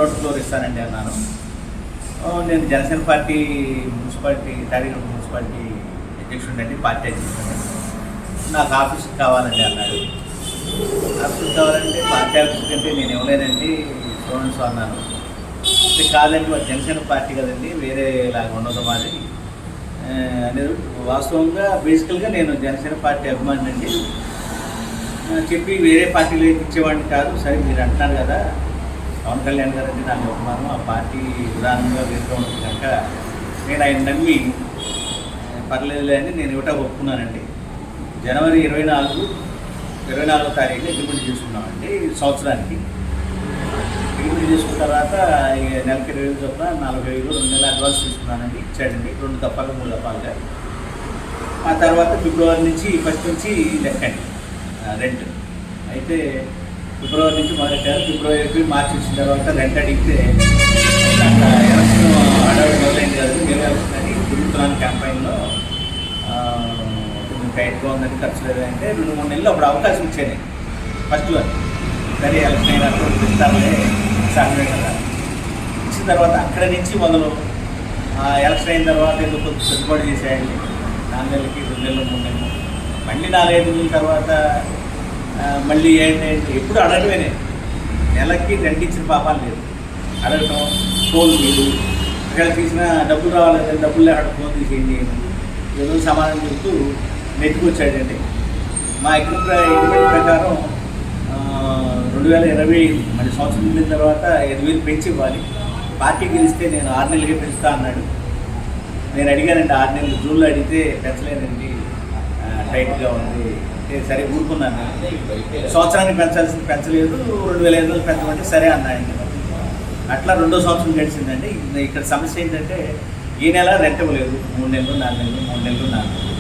Ground floor ఇస్తానండి అన్నాను. నేను Janasena party municipality Tadiguda municipality అధ్యక్షుడు అండి, పార్టీ అధ్యక్షుడు. నాకు ఆఫీస్ కావాలండి అన్నాడు. ఆఫీస్ కావాలంటే పార్టీ ఆఫీస్ కంటే నేను ఇవ్వలేనండి సో అన్నాను. కాదండి మరి జనసేన పార్టీ కదండి, వేరేలాగా ఉండదు మాది అనేది. వాస్తవంగా బేసికల్గా నేను జనసేన పార్టీ అభిమాని అండి. చెప్పి వేరే పార్టీలో ఇచ్చేవాడిని కాదు. సరే మీరు అంటున్నారు కదా, పవన్ కళ్యాణ్ గారు అంటే నాకు అభిమానం, ఆ పార్టీ విధానంగా వేరుగా ఉంటుంది కనుక నేను ఆయన నమ్మి పర్లేదులే అని నేను ఇవ్వటం ఒప్పుకున్నానండి. జనవరి 24వ తారీఖున అగ్రిమెంట్ చేసుకున్నామండి సంవత్సరానికి. అగ్రిమెంట్ చేసుకున్న తర్వాత నెలకి 20,000 చొప్పున 40,000 2 నెలల అడ్వాన్స్ తీసుకున్నానండి. ఇచ్చాడండి 2 దఫాలు 3 దఫాలుగా. ఆ తర్వాత ఫిబ్రవరి నుంచి ఫస్ట్ నుంచి లెక్కండి రెంట్. అయితే ఫిబ్రవరి నుంచి మొదలెట్టారు. ఫిబ్రవరి, ఏప్రిల్, మార్చి వచ్చిన తర్వాత రెంట్ అడిగితే ఎలక్షన్ అడవి మొదలైంది కదా, మీరు ఎలక్షన్ అని తిరుగుతున్నాను క్యాంపైన్లో కొంచెం టైట్గా ఉందని ఖర్చు లేదు అంటే 2-3 నెలలు అప్పుడు అవకాశం ఇచ్చాను ఫస్ట్ వన్. సరే ఎలక్షన్ అయినప్పుడు ఇస్తామని సాధ్యమే కదా. ఇచ్చిన తర్వాత అక్కడి నుంచి మొదలు ఎలక్షన్ అయిన తర్వాత ఎందుకు కొంచెం సర్దుబాటు చేసేయండి. 4 నెలలకి 2 నెలలు 3 నెలలు మళ్ళీ 4-5 నెలల తర్వాత మళ్ళీ ఏంటంటే ఎప్పుడు అడగటమేనే. నెలకి రెంట్ ఇచ్చిన పాపాలు లేదు. అడగటం, ఫోన్ తీయదు, అక్కడ తీసిన డబ్బులు రావాలి, డబ్బులు లేకుండా ఫోన్ తీసేయండి, ఏదో సమాధానం చెప్తూ నెట్టుకొచ్చాడండి. మా అగ్రిమెంట్ ప్రకారం 2020 మళ్ళీ సంవత్సరం నిండిన తర్వాత 5,000 పెంచి ఇవ్వాలి. పార్టీ గెలిస్తే నేను 6 నెలలకే పెంచుతా అన్నాడు. నేను అడిగానండి 6 నెలలు, జూన్లో అడిగితే పెంచలేనండి, టైట్గా ఉంది అంటే సరే ఊరుకున్నాను. సంవత్సరానికి పెంచాల్సింది పెంచలేదు, 2,500 పెంచమంటే సరే అన్నాయండి. అట్లా 2వ సంవత్సరం గడిచిందండి. ఇక్కడ సమస్య ఏంటంటే ఈ నెల రెంట్ ఇవ్వలేదు. 3 నెలలు 4 నెలలు 3 నెలలు 4 నెలలు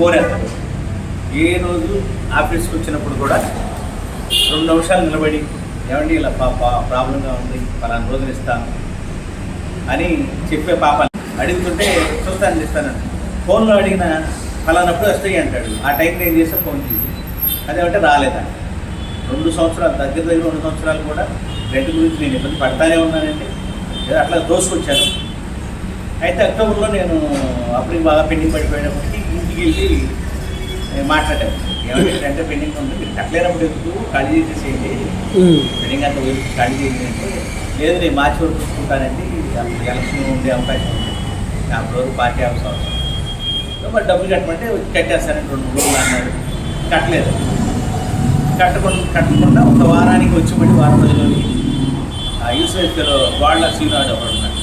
పోరేస్తారు. ఏ రోజు ఆఫీస్కి వచ్చినప్పుడు కూడా 2 నిమిషాలు నిలబడి ఏమండి ఇలా ప్రాబ్లంగా ఉంది, పలానా రోజులు ఇస్తాను అని చెప్పే పాపాలు అడుగుతుంటే చూస్తాను ఇస్తానండి. ఫోన్లో అడిగిన ఫలానప్పుడు వస్తాయి అంటాడు. ఆ టైంలో ఏం చేస్తే ఫోన్ చేసి అదేమంటే రాలేదండి. 2 సంవత్సరాలు దగ్గర 2 సంవత్సరాలు కూడా రెంట్ గురించి నేను ఇబ్బంది పడతానే ఉన్నానండి. అట్లా దోసుకొచ్చాను. అయితే అక్టోబర్లో నేను అప్పటికి బాగా పెండింగ్ పడిపోయినప్పటికీ ఇంటికి వెళ్ళి మాట్లాడాను. ఏమంటే అంటే పెండింగ్ ఉంది, మీరు కట్టలేనప్పుడు ఎందుకు ఖాళీ చేసేసేయండి, పెండింగ్ అంతా ఖాళీ చేయండి అంటే లేదు నేను మార్చి వరకు చూసుకుంటానండి, అప్పుడు ఎలక్షన్ ఉండే అవకాశం ఉంది, అప్పుడు వరకు పార్టీ ఆఫీస్ అవసరం, మరి డబ్బులు కట్టమంటే కట్టేస్తానండి 2 రోజులు అన్నాడు. కట్టలేదు. కట్టకుండా 1 వారానికి వచ్చి మళ్ళీ వారం రోజుల్లోని యూసీఎఫ్లో గోడల శ్రీనాథ్ ఒకడు ఉన్నాడు.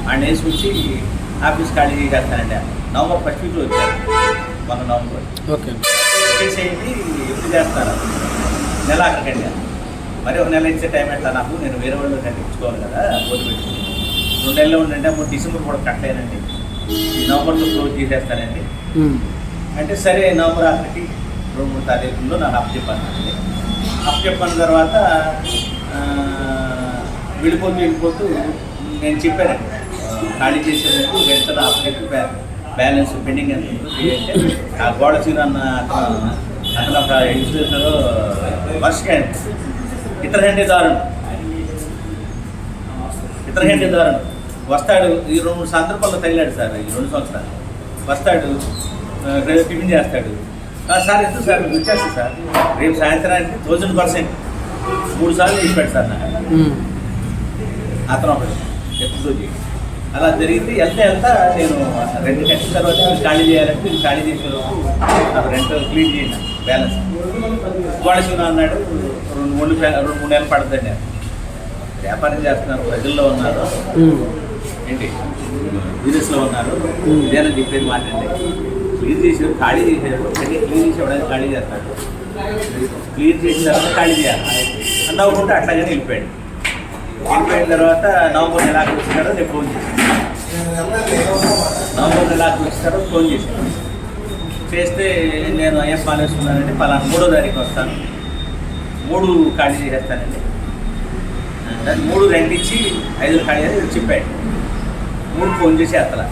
ఆయన వేసుకొచ్చి ఆఫీస్ ఖాళీ చేసేస్తానండి. నవంబర్ 1st వీక్లో వచ్చారు, మొన్న నవంబర్. ఓకే చేసేయండి, ఎప్పుడు చేస్తారా, నెల అక్కడికండి. మరి 1 నెల ఇచ్చే టైం ఎట్లా నాకు, నేను వేరే వాళ్ళు కట్టించుకోవాలి కదా, బోధి పెట్టుకుని 2 నెలలు ఉండండి. అప్పుడు డిసెంబర్ కూడా కట్టలేనండి, ఈ నవంబర్లో క్లోజ్ చేసేస్తానండి అంటే సరే. నవంబర్ ఆఖరికి 2-3 తారీఖుల్లో నాకు అప్పచెప్పానండి. అప్పచెప్పిన తర్వాత వెళ్ళిపోతూ నేను చెప్పానండి ఖాళీ చేసేందుకు వెళ్తాను అప్పచెప్పి బ్యాలెన్స్ పెండింగ్ ఎంత అంటే ఆ గోడ చీర అన్న అతను ఒక ఇన్స్టిట్యూషన్లో వర్షగా ఇతర హండే దారుణం వస్తాడు. ఈ 2-3 సందర్భాల్లో తగిలాడు సార్. ఈ 2 సంవత్సరాలు వస్తాడు, టిఫిన్ చేస్తాడు. సార్ ఎంత సార్ వచ్చేస్తుంది సార్, రేపు సాయంత్రానికి 1000% 3 సార్లు చెప్పాడు సార్ నాకు. అతను ఒకటి ఎప్పుడు అలా జరిగింది. వెళ్తా నేను రెంట్ కట్టిన తర్వాత ఖాళీ చేయాలంటే మీరు ఖాళీ చేసేలోపు నాకు రెంట్ క్లీన్ చేయండి బ్యాలెన్స్ గోడశివన అన్నాడు. 2-3 నెలలు పడుతుందండి. వ్యాపారం చేస్తున్నారు, ప్రజల్లో ఉన్నారు, ఏంటి బిజినెస్లో ఉన్నారు, ఇదేనా చెప్పేది మాట్లాడండి. క్లీన్ చేసారు, ఖాళీ చేశారు, క్లీన్ చేసి ఇవ్వడానికి ఖాళీ చేస్తాడు, క్లీన్ చేసిన తర్వాత ఖాళీ చేయాలి అన్నవ్వకుండా అట్లాగే వెళ్ళిపోయాడు. వెళ్ళిపోయిన తర్వాత నవంబర్ నెలకు వచ్చినాడో నేను ఫోన్ చేశాను. నవంబర్ నెలకు వచ్చినాడో ఫోన్ చేశాను. చేస్తే నేను ఏం ప్లాన్ వేసుకున్నానంటే పలానా 3వ తారీఖు వస్తాను, 3 ఖాళీ చేసేస్తానండి. దాన్ని 3 రెంట్ ఇచ్చి 5 ఖాళీ చేసి చెప్పాడు. 3 ఫోన్ చేసి అత్తలా,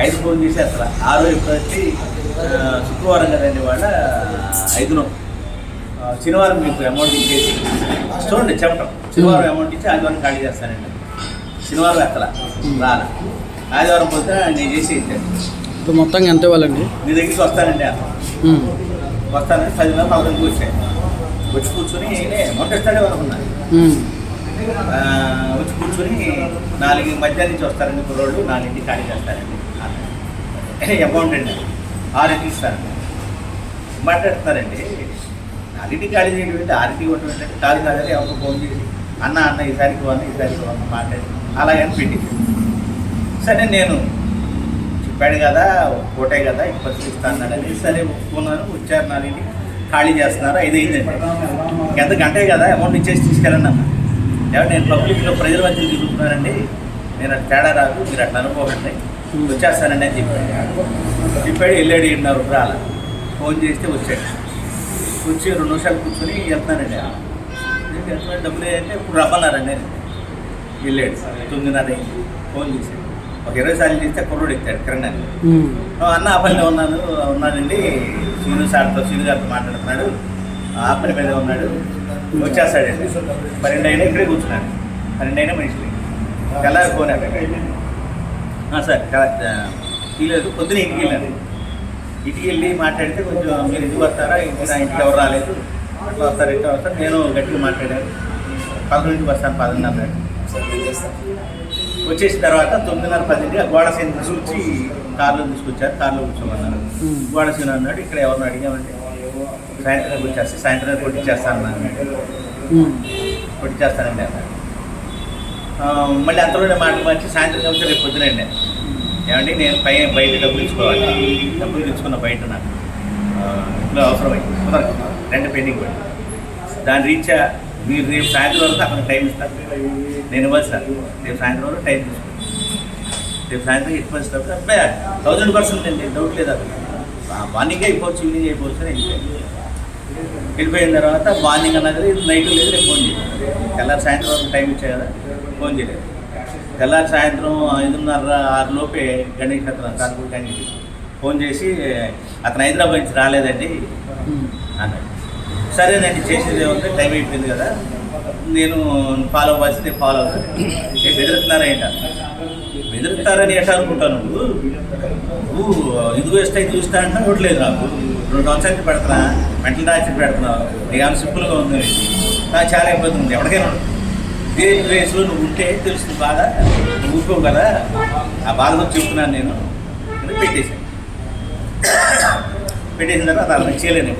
5 ఫోన్ చేసి అత్తలా. 6 ఇప్పుడు వచ్చి శుక్రవారం కదండి, వాళ్ళ 5న శనివారం మీకు అమౌంట్ ఇచ్చేసి చూడండి చెప్పటం, శనివారం అమౌంట్ ఇచ్చి ఆదివారం ఖాళీ చేస్తానండి. శనివారం ఎత్తలా రాలా, ఆదివారం పొద్దున నేను చేసి ఇచ్చాను. ఇప్పుడు మొత్తంగా ఎంత ఇవ్వాలండి? మీ దగ్గరికి వస్తానండి అతను వస్తానని 10:15 వచ్చాయి. వచ్చి కూర్చొని అమౌంట్ ఇస్తాడే అనుకున్నాను. వచ్చి కూర్చొని 4 మధ్యాహ్నం నుంచి వస్తారండి కుర్రోళ్ళు, 4 ఖాళీ చేస్తారండి అమౌంట్ అండి. 6 ఇస్తారండి. మాట్లాడుతున్నారండి. 4 ఖాళీ చేయడం ఏంటి, 6 ఇవ్వటం ఏంటంటే కాదు కాదని ఎవరికి ఫోన్ చేసి అన్న ఈసారికి వన్న మాట్లాడి అలాగని పెట్టింది. సరే నేను చెప్పాడు కదా కోటే కదా ఇప్పటి ఇస్తానని సరే ఒప్పుకున్నాను. వచ్చారు 4 ఖాళీ చేస్తున్నారు. 5 అయిందండి. ఎంత గంటే కదా అమౌంట్ ఇచ్చేసి తీసుకెళ్ళండి అన్న. ఏమంటే నేను పబ్లిక్లో ప్రజల మధ్య తిరుగుతున్నానండి, నేను అట్లా తేడా రాదు, మీరు అట్లా అనుకోకండి, వచ్చేస్తానండి అని చెప్పాడు. వెళ్ళాడు 7:30 రాల. ఫోన్ చేస్తే వచ్చాడు. వచ్చి 2 నిమిషాలు కూర్చొని వెళ్తున్నానండి. వెళ్తున్నా డబ్బులు అంటే ఇప్పుడు రమ్మన్నారండి. వెళ్ళాడు 9:30 అయింది. ఫోన్ చేశాడు. ఒక 20 సార్లు చేస్తే కుర్రోడు ఎక్కాడు కిరణ్ అని. అన్న ఆ పనిలో ఉన్నానండి, సీను గారితో మాట్లాడుతున్నాడు, ఆ పని మీద ఉన్నాడు, వచ్చేస్తాడండి. 12 అయినా ఇక్కడే కూర్చున్నాడు. 12 అయినా మనిషి తెల్లారి ఫోన్ సార్ తీయలేదు. పొద్దున ఇంటికి వెళ్ళాను. ఇంటికి వెళ్ళి మాట్లాడితే కొంచెం మీరు ఇంటికి వస్తారా, ఇంటికి ఎవరు రాలేదు, అట్లా వస్తారు ఇంట్లో వస్తారు. నేను గట్టిగా మాట్లాడాను. 11 వస్తాను 10 అన్నాడు. వచ్చేసిన తర్వాత 9:10 ఆ గోడ సీన్ తీసుకొచ్చి కార్లో తీసుకొచ్చారు. కార్లో కూర్చోమన్నారు. గోడ సీన్ అన్నాడు. ఇక్కడ ఎవరిని అడిగామంటే సాయంత్రం వచ్చేస్తే సాయంత్రం కొట్టించేస్తాను అన్నాడు. కొట్టించేస్తానండి అన్నాడు. మళ్ళీ అంతలోనే మాటలు మార్చి సాయంత్రం కాబట్టి రేపు పొద్దునండి ఏమండి నేను బయట డబ్బులు ఇచ్చుకోవాలి, డబ్బులు తెచ్చుకున్న బయట నాకు ఇంట్లో అవసరమైంది, కుదరదు, రెంట్ పెండింగ్ పడి దాని రీత్యా మీరు రేపు సాయంత్రం వరకు అతనికి టైం ఇస్తారు. నేను ఇవ్వాలి సార్, రేపు సాయంత్రం వరకు టైం తీసుకుంటాను. రేపు సాయంత్రం ఇచ్చిపోయినప్పుడు అబ్బాయి 1000% అండి, డౌట్ లేదు. అతను మార్నింగ్ అయిపోవచ్చు, ఈవినింగ్ అయిపోవచ్చు అని వెళ్ళిపోయిన తర్వాత మార్నింగ్ అన్నది నైట్ లేదు, రేపు ఫోన్ చేయలేదు. తెల్లారి సాయంత్రం వరకు టైం ఇచ్చా కదా, ఫోన్ చేయలేదు. తెల్లారి సాయంత్రం 5:30-6 లోపే గణేష్ అతను కాన్పూర్ గణేష్ ఫోన్ చేసి అతను హైదరాబాద్ నుంచి రాలేదండి అన్నాడు. సరేనండి, చేసేది ఏమంటే టైం అయిపోయింది కదా, నేను ఫాలో అవ్వాల్సి నేను ఫాలో అవుతాను. నేను బెదిరుతున్నారా ఏంట, బెదిరుతారని ఎట్లా అనుకుంటాను. నువ్వు ఇది వేస్తే ఇది చూస్తా అంటే ఇవ్వట్లేదు నాకు. 2 సంవత్సరాలకి పెడుతున్నా, మెంటల్ టార్చర్ పెడుతున్నావు, నీకు ఏమైనా సింపుల్గా ఉంది, నాకు చాలా ఇబ్బంది ఉంది. ఎవరికైనా ఇదే ప్లేస్లో నువ్వు ఉంటే తెలుస్తుంది బాధ, నువ్వు ఊరుకోవు కదా, ఆ బాధ గురించి చెప్తున్నాను నేను అని పెట్టేశాను. పెట్టేసిన తర్వాత అలా చేయలేను.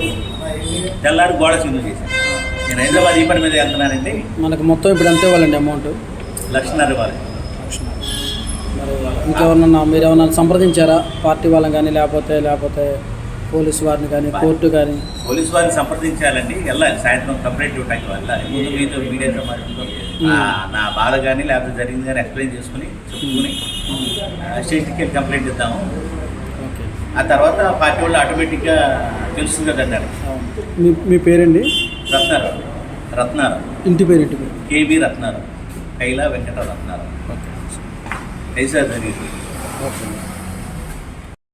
తెల్లారి గోడ సీను చేశాను. నేను హైదరాబాద్ ఈ పని మీద వెళ్తున్నానండి. మనకు మొత్తం ఇప్పుడు ఎంత ఇవ్వాలండి అమౌంట్? 1,50,000 ఇవ్వాలి. ఇంకెవరన్నా మీరు ఏమన్నా సంప్రదించారా పార్టీ వాళ్ళని కానీ, లేకపోతే పోలీసు వారిని కానీ, కోర్టు కానీ? పోలీసు వారిని సంప్రదించాలండి, వెళ్ళాలి సాయంత్రం కంప్లైంట్ ఇవ్వడానికి వెళ్ళాలి. ముందు మీతో మీడియాతో నా బాధ కానీ లేకపోతే జరిగింది కానీ ఎక్స్ప్లెయిన్ చేసుకుని చెప్పుకుని స్టేషన్కి వెళ్ళి కంప్లైంట్ ఇద్దాము. ఆ తర్వాత పార్టీ వాళ్ళు ఆటోమేటిక్గా తెలుస్తుంది కదండి. మీ పేరండి? రత్నారావు. ఇంటి పేరు? కేబీ రత్నారావు, కైలా వెంకట రత్నారావు. ఓకే. ఐసా జరిగింది. ఓకే.